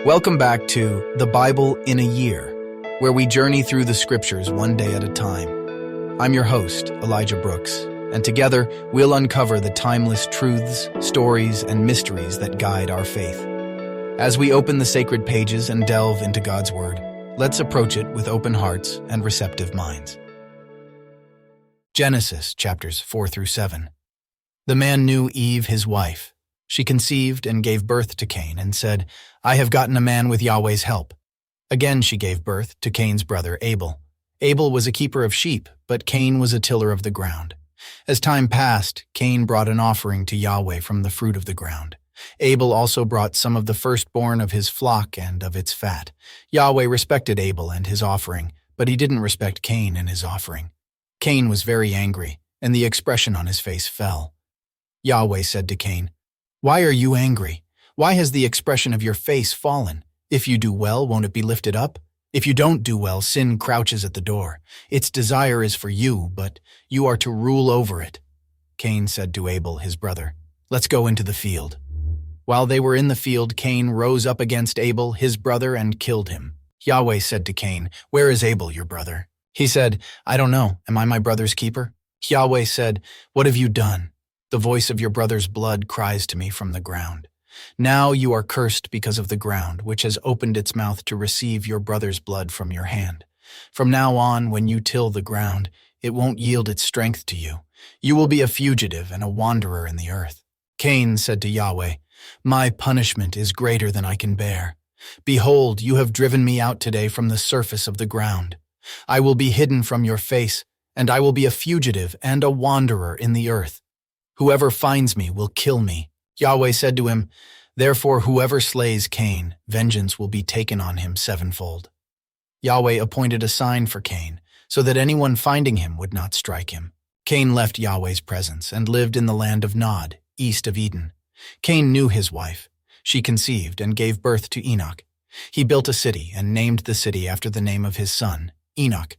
Welcome back to The Bible in a Year, where we journey through the scriptures one day at a time. I'm your host, Elijah Brooks, and together we'll uncover the timeless truths, stories, and mysteries that guide our faith. As we open the sacred pages and delve into God's Word, let's approach it with open hearts and receptive minds. Genesis chapters 4 through 7. The man knew Eve, his wife. She conceived and gave birth to Cain and said, "I have gotten a man with Yahweh's help." Again she gave birth to Cain's brother Abel. Abel was a keeper of sheep, but Cain was a tiller of the ground. As time passed, Cain brought an offering to Yahweh from the fruit of the ground. Abel also brought some of the firstborn of his flock and of its fat. Yahweh respected Abel and his offering, but he didn't respect Cain and his offering. Cain was very angry, and the expression on his face fell. Yahweh said to Cain, "Why are you angry? Why has the expression of your face fallen? If you do well, won't it be lifted up? If you don't do well, sin crouches at the door. Its desire is for you, but you are to rule over it." Cain said to Abel, his brother, "Let's go into the field." While they were in the field, Cain rose up against Abel, his brother, and killed him. Yahweh said to Cain, "Where is Abel, your brother?" He said, "I don't know. Am I my brother's keeper?" Yahweh said, "What have you done? The voice of your brother's blood cries to me from the ground. Now you are cursed because of the ground, which has opened its mouth to receive your brother's blood from your hand. From now on, when you till the ground, it won't yield its strength to you. You will be a fugitive and a wanderer in the earth." Cain said to Yahweh, "My punishment is greater than I can bear. Behold, you have driven me out today from the surface of the ground. I will be hidden from your face, and I will be a fugitive and a wanderer in the earth. Whoever finds me will kill me." Yahweh said to him, "Therefore whoever slays Cain, vengeance will be taken on him sevenfold." Yahweh appointed a sign for Cain, so that anyone finding him would not strike him. Cain left Yahweh's presence and lived in the land of Nod, east of Eden. Cain knew his wife. She conceived and gave birth to Enoch. He built a city and named the city after the name of his son, Enoch.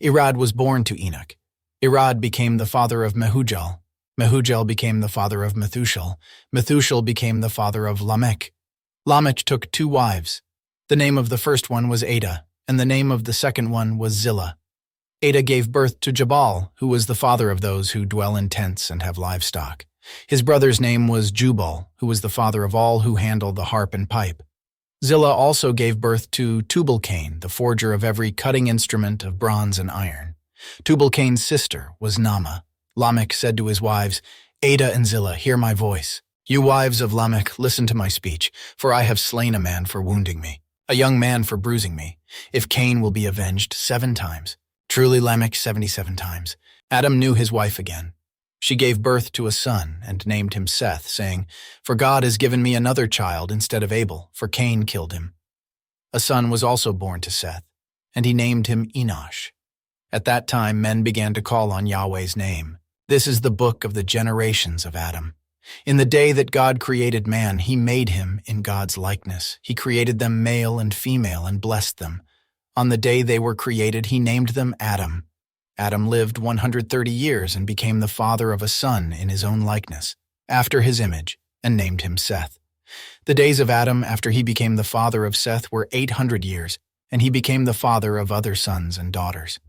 Irad was born to Enoch. Irad became the father of Mehujael. Mehujael became the father of Methushal. Methushal became the father of Lamech. Lamech took 2 wives. The name of the first one was Ada, and the name of the second one was Zillah. Ada gave birth to Jabal, who was the father of those who dwell in tents and have livestock. His brother's name was Jubal, who was the father of all who handle the harp and pipe. Zillah also gave birth to Tubal-Cain, the forger of every cutting instrument of bronze and iron. Tubal-Cain's sister was Naamah. Lamech said to his wives, "Ada and Zillah, hear my voice. You wives of Lamech, listen to my speech, for I have slain a man for wounding me, a young man for bruising me. If Cain will be avenged 7 times, truly Lamech 77 times. Adam knew his wife again. She gave birth to a son and named him Seth, saying, 'For God has given me another child instead of Abel, for Cain killed him.' A son was also born to Seth, and he named him Enosh. At that time men began to call on Yahweh's name. This is the book of the generations of Adam. In the day that God created man, he made him in God's likeness. He created them male and female and blessed them. On the day they were created, he named them Adam. Adam lived 130 years and became the father of a son in his own likeness, after his image, and named him Seth. The days of Adam after he became the father of Seth were 800 years, and he became the father of other sons and daughters.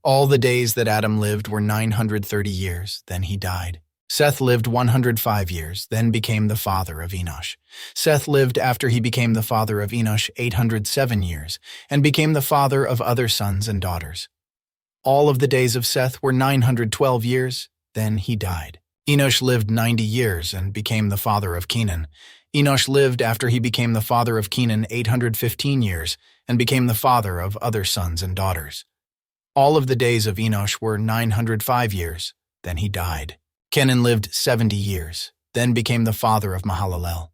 All the days that Adam lived were 930 years, then he died. Seth lived 105 years, then became the father of Enosh. Seth lived after he became the father of Enosh 807 years, and became the father of other sons and daughters. All of the days of Seth were 912 years, then he died. Enosh lived 90 years and became the father of Kenan. Enosh lived after he became the father of Kenan 815 years, and became the father of other sons and daughters. All of the days of Enosh were 905 years, then he died. Kenan lived 70 years, then became the father of Mahalalel.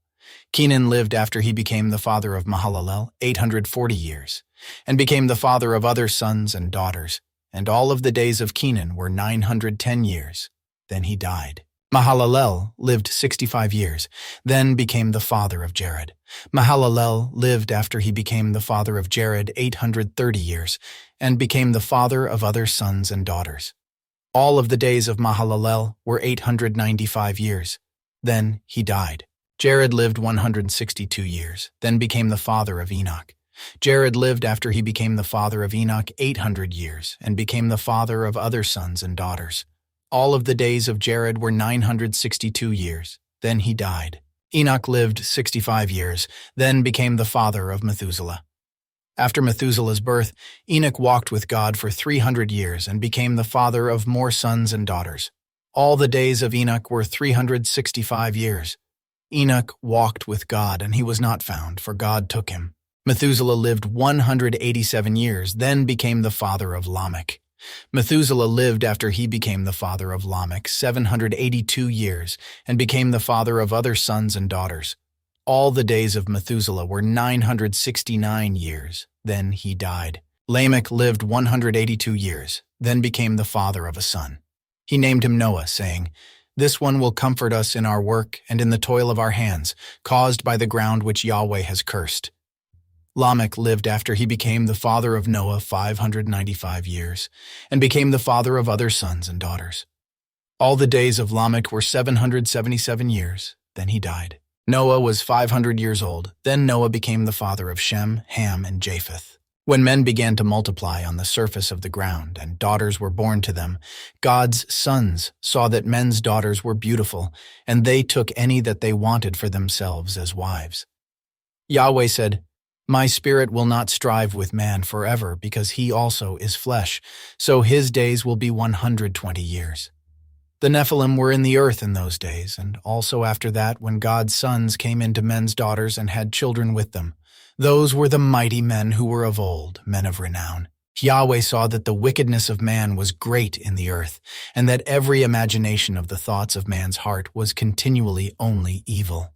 Kenan lived after he became the father of Mahalalel 840 years, and became the father of other sons and daughters, and all of the days of Kenan were 910 years, then he died. Mahalalel lived 65 years, then became the father of Jared. Mahalalel lived after he became the father of Jared 830 years, and became the father of other sons and daughters. All of the days of Mahalalel were 895 years, then he died. Jared lived 162 years, then became the father of Enoch. Jared lived after he became the father of Enoch 800 years and became the father of other sons and daughters. All of the days of Jared were 962 years, then he died. Enoch lived 65 years, then became the father of Methuselah. After Methuselah's birth, Enoch walked with God for 300 years and became the father of more sons and daughters. All the days of Enoch were 365 years. Enoch walked with God, and he was not found, for God took him. Methuselah lived 187 years, then became the father of Lamech. Methuselah lived after he became the father of Lamech 782 years and became the father of other sons and daughters. All the days of Methuselah were 969 years, then he died. Lamech lived 182 years, then became the father of a son. He named him Noah, saying, "This one will comfort us in our work and in the toil of our hands, caused by the ground which Yahweh has cursed." Lamech lived after he became the father of Noah 595 years, and became the father of other sons and daughters. All the days of Lamech were 777 years, then he died. Noah was 500 years old, then Noah became the father of Shem, Ham, and Japheth. When men began to multiply on the surface of the ground, and daughters were born to them, God's sons saw that men's daughters were beautiful, and they took any that they wanted for themselves as wives. Yahweh said, "My spirit will not strive with man forever, because he also is flesh, so his days will be 120 years. The Nephilim were in the earth in those days, and also after that when God's sons came into men's daughters and had children with them. Those were the mighty men who were of old, men of renown. Yahweh saw that the wickedness of man was great in the earth, and that every imagination of the thoughts of man's heart was continually only evil.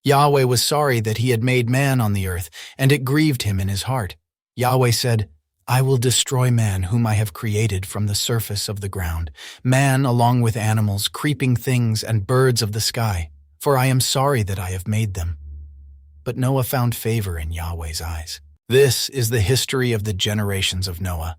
Yahweh was sorry that he had made man on the earth, and it grieved him in his heart. Yahweh said, "I will destroy man whom I have created from the surface of the ground, man along with animals, creeping things, and birds of the sky, for I am sorry that I have made them." But Noah found favor in Yahweh's eyes. This is the history of the generations of Noah.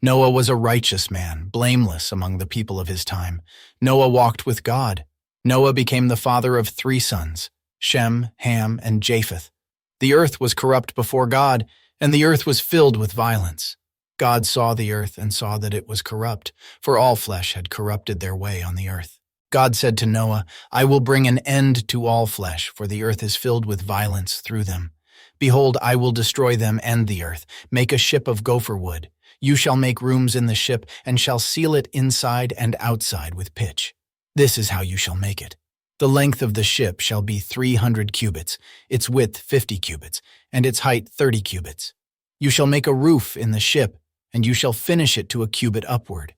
Noah was a righteous man, blameless among the people of his time. Noah walked with God. Noah became the father of 3 sons, Shem, Ham, and Japheth. The earth was corrupt before God, and the earth was filled with violence. God saw the earth and saw that it was corrupt, for all flesh had corrupted their way on the earth. God said to Noah, "I will bring an end to all flesh, for the earth is filled with violence through them. Behold, I will destroy them and the earth. Make a ship of gopher wood. You shall make rooms in the ship, and shall seal it inside and outside with pitch. This is how you shall make it. The length of the ship shall be 300 cubits, its width 50 cubits, and its height 30 cubits. You shall make a roof in the ship, and you shall finish it to a cubit upward.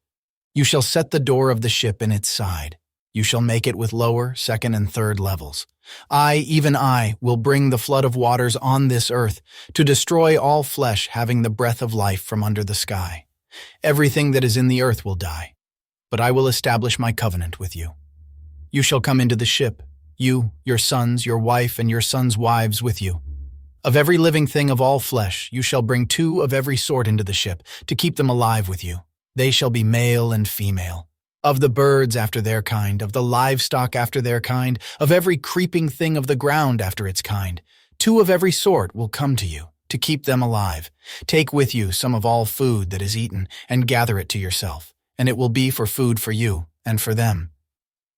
You shall set the door of the ship in its side. You shall make it with lower, second, and third levels. I, even I, will bring the flood of waters on this earth, to destroy all flesh having the breath of life from under the sky. Everything that is in the earth will die, but I will establish my covenant with you. You shall come into the ship, you, your sons, your wife, and your sons' wives with you. Of every living thing of all flesh, you shall bring 2 of every sort into the ship, to keep them alive with you. They shall be male and female. Of the birds after their kind, of the livestock after their kind, of every creeping thing of the ground after its kind. 2 of every sort will come to you, to keep them alive. Take with you some of all food that is eaten, and gather it to yourself, and it will be for food for you and for them."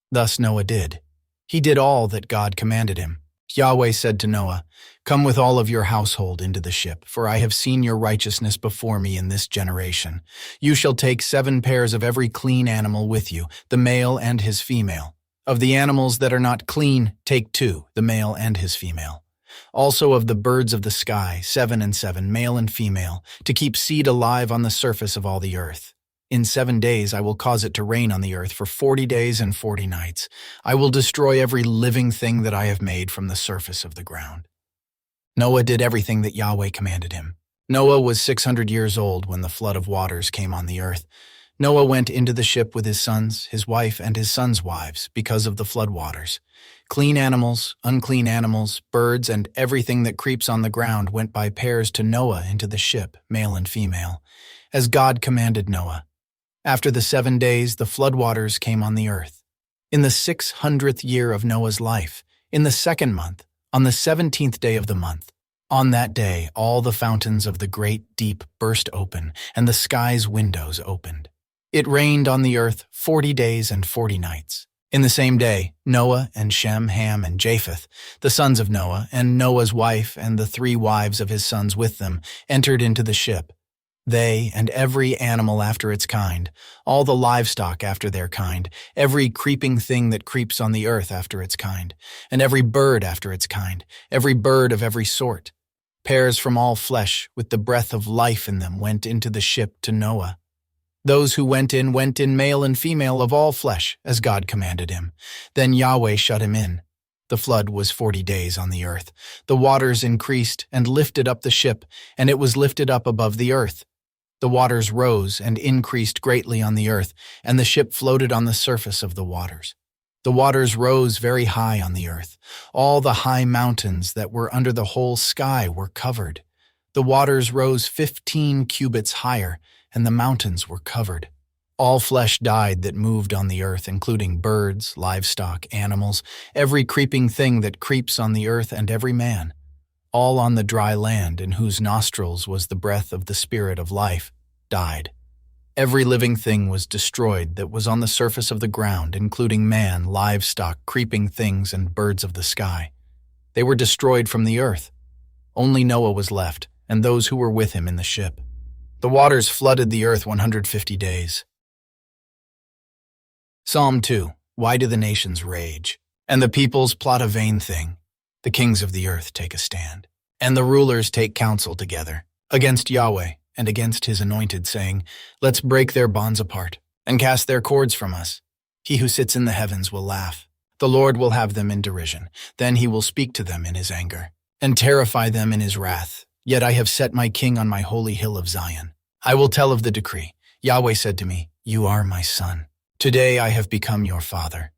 Thus Noah did. He did all that God commanded him. Yahweh said to Noah, "Come with all of your household into the ship, for I have seen your righteousness before me in this generation. You shall take 7 pairs of every clean animal with you, the male and his female. Of the animals that are not clean, take 2, the male and his female. Also of the birds of the sky, 7 and 7, male and female, to keep seed alive on the surface of all the earth. In 7 days I will cause it to rain on the earth for 40 days and 40 nights. I will destroy every living thing that I have made from the surface of the ground." Noah did everything that Yahweh commanded him. Noah was 600 years old when the flood of waters came on the earth. Noah went into the ship with his sons, his wife, and his sons' wives because of the flood waters. Clean animals, unclean animals, birds, and everything that creeps on the ground went by pairs to Noah into the ship, male and female, as God commanded Noah. After the 7 days, the floodwaters came on the earth. In the 600th year of Noah's life, In the 2nd month, on the 17th day of the month, on that day all the fountains of the great deep burst open, and the sky's windows opened. It rained on the earth 40 days and 40 nights. In the same day, Noah and Shem, Ham, and Japheth, the sons of Noah, and Noah's wife and the 3 wives of his sons with them, entered into the ship. They and every animal after its kind, all the livestock after their kind, every creeping thing that creeps on the earth after its kind, and every bird after its kind, every bird of every sort. Pairs from all flesh, with the breath of life in them, went into the ship to Noah. Those who went in male and female of all flesh, as God commanded him. Then Yahweh shut him in. The flood was 40 days on the earth. The waters increased and lifted up the ship, and it was lifted up above the earth. The waters rose and increased greatly on the earth, and the ship floated on the surface of the waters. The waters rose very high on the earth. All the high mountains that were under the whole sky were covered. The waters rose 15 cubits higher, and the mountains were covered. All flesh died that moved on the earth, including birds, livestock, animals, every creeping thing that creeps on the earth, and every man. All on the dry land, in whose nostrils was the breath of the Spirit of life, died. Every living thing was destroyed that was on the surface of the ground, including man, livestock, creeping things, and birds of the sky. They were destroyed from the earth. Only Noah was left, and those who were with him in the ship. The waters flooded the earth 150 days. Psalm 2. Why do the nations rage, and the peoples plot a vain thing? The kings of the earth take a stand, and the rulers take counsel together, against Yahweh and against his anointed, saying, Let's break their bonds apart, and cast their cords from us. He who sits in the heavens will laugh. The Lord will have them in derision. Then he will speak to them in his anger, and terrify them in his wrath. Yet I have set my king on my holy hill of Zion. I will tell of the decree. Yahweh said to me, You are my son. Today I have become your father.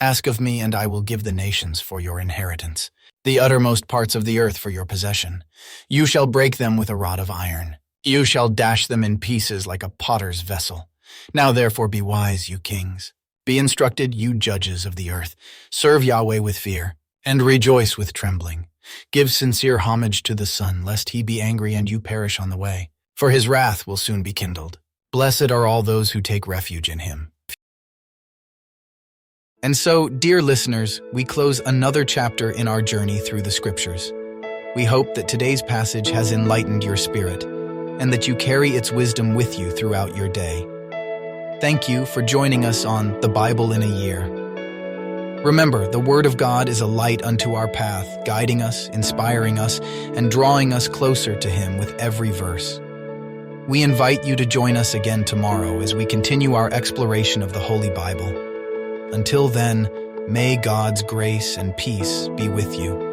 Ask of me, and I will give the nations for your inheritance, the uttermost parts of the earth for your possession. You shall break them with a rod of iron. You shall dash them in pieces like a potter's vessel. Now therefore be wise, you kings. Be instructed, you judges of the earth. Serve Yahweh with fear, and rejoice with trembling. Give sincere homage to the Son, lest he be angry and you perish on the way, for his wrath will soon be kindled. Blessed are all those who take refuge in him. And so, dear listeners, we close another chapter in our journey through the Scriptures. We hope that today's passage has enlightened your spirit, and that you carry its wisdom with you throughout your day. Thank you for joining us on The Bible in a Year. Remember, the Word of God is a light unto our path, guiding us, inspiring us, and drawing us closer to Him with every verse. We invite you to join us again tomorrow as we continue our exploration of the Holy Bible. Until then, may God's grace and peace be with you.